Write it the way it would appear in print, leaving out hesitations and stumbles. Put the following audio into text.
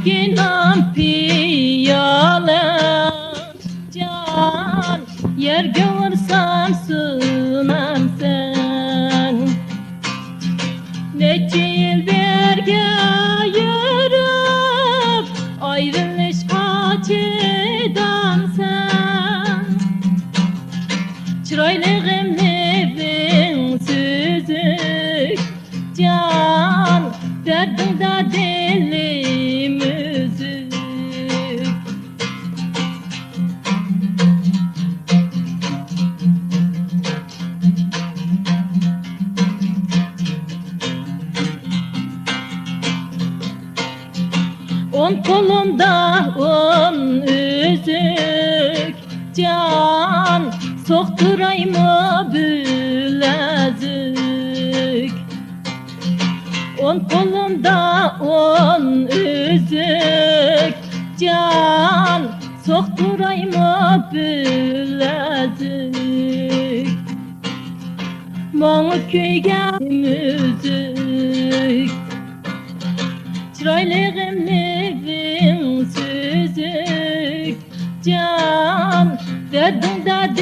ginan piyale can yer görsen sığınan sen neçe yıl birge yürüp ayrılış acıdan sen çıraylığı nevin süzük can derdinde dilim üzük on kolumda on üzük can sokturayım mı bilezik on kolumda on üzük can sokturayım mı bilezik Mağı köyge müzik çıraylığı nevin süzük can derdinde